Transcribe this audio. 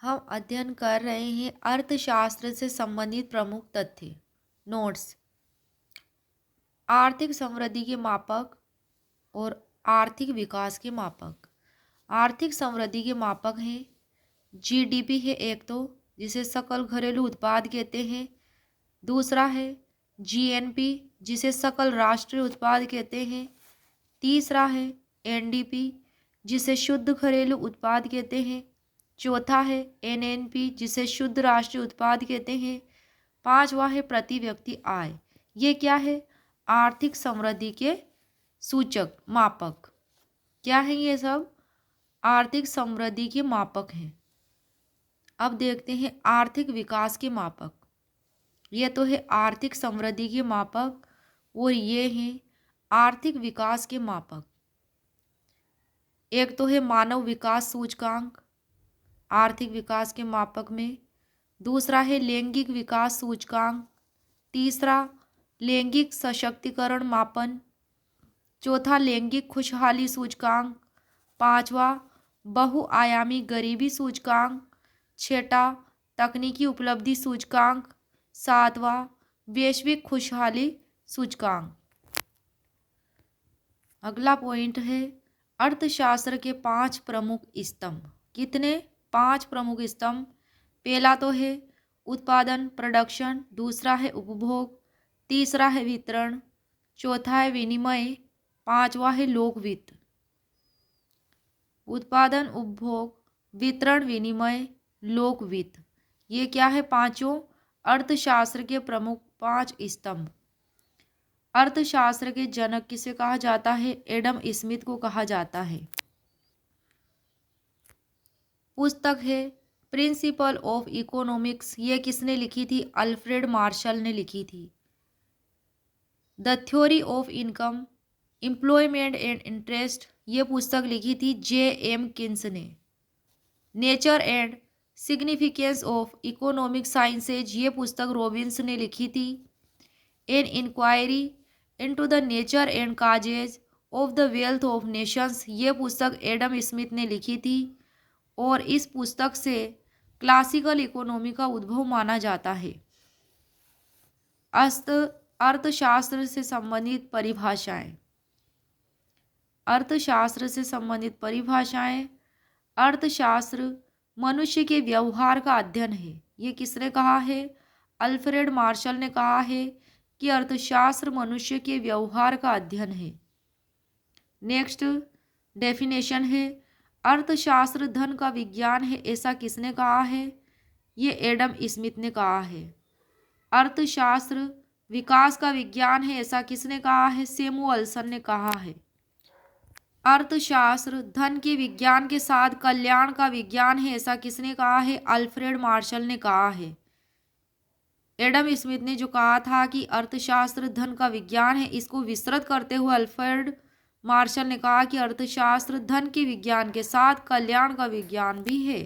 हम अध्ययन कर रहे हैं अर्थशास्त्र से संबंधित प्रमुख तथ्य। नोट्स। आर्थिक समृद्धि के मापक और आर्थिक विकास के मापक। आर्थिक समृद्धि के मापक हैं जीडीपी है एक तो, जिसे सकल घरेलू उत्पाद कहते हैं। दूसरा है जीएनपी, जिसे सकल राष्ट्रीय उत्पाद कहते हैं। तीसरा है एनडीपी, जिसे शुद्ध घरेलू उत्पाद कहते हैं। चौथा है एनएनपी, जिसे शुद्ध राष्ट्रीय उत्पाद कहते हैं। पांचवा है प्रति व्यक्ति आय। ये क्या है? आर्थिक समृद्धि के सूचक मापक। क्या है ये सब? आर्थिक समृद्धि के मापक हैं। अब देखते हैं आर्थिक विकास के मापक। ये तो है आर्थिक समृद्धि के मापक और ये हैं आर्थिक विकास के मापक। एक तो है मानव विकास सूचकांक आर्थिक विकास के मापक में। दूसरा है लैंगिक विकास सूचकांक। तीसरा लैंगिक सशक्तिकरण मापन। चौथा लैंगिक खुशहाली सूचकांक। पांचवा बहुआयामी गरीबी सूचकांक। छठा तकनीकी उपलब्धि सूचकांक। सातवां वैश्विक खुशहाली सूचकांक। अगला पॉइंट है अर्थशास्त्र के 5 प्रमुख स्तंभ। कितने? 5 प्रमुख स्तंभ। पहला तो है उत्पादन प्रोडक्शन, दूसरा है उपभोग, तीसरा है वितरण, चौथा है विनिमय, पांचवा है लोक वित्त। उत्पादन, उपभोग, वितरण, विनिमय, लोक वित्त, ये क्या है? पांचों अर्थशास्त्र के प्रमुख 5 स्तंभ। अर्थशास्त्र के जनक किसे कहा जाता है? एडम स्मिथ को कहा जाता है। पुस्तक है प्रिंसिपल ऑफ इकोनॉमिक्स। ये किसने लिखी थी? अल्फ्रेड मार्शल ने लिखी थी। The theory of income, employment and interest, ये पुस्तक लिखी थी J.M. किन्स ने। Nature and significance of economic sciences, ये पुस्तक रॉबिन्स ने लिखी थी। An inquiry into the nature and causes of the wealth of nations, ये पुस्तक एडम स्मिथ ने लिखी थी। और इस पुस्तक से क्लासिकल इकोनॉमी का उद्भव माना जाता है। अर्थशास्त्र से संबंधित परिभाषाएं। अर्थशास्त्र से संबंधित परिभाषाएं। अर्थशास्त्र मनुष्य के व्यवहार का अध्ययन है। ये किसने कहा है? अल्फ्रेड मार्शल ने कहा है कि अर्थशास्त्र मनुष्य के व्यवहार का अध्ययन है। नेक्स्ट डेफिनेशन है अर्थशास्त्र धन का विज्ञान है। ऐसा किसने कहा है? ये एडम स्मिथ ने कहा है। अर्थशास्त्र विकास का विज्ञान है। ऐसा किसने कहा है? सैमुअल्सन ने कहा है। अर्थशास्त्र धन के विज्ञान के साथ कल्याण का विज्ञान है। ऐसा किसने कहा है? अल्फ्रेड मार्शल ने कहा है। एडम स्मिथ ने जो कहा था कि अर्थशास्त्र धन का विज्ञान है, इसको विस्तृत करते हुए अल्फ्रेड मार्शल ने कहा कि अर्थशास्त्र धन के विज्ञान के साथ कल्याण का विज्ञान भी है।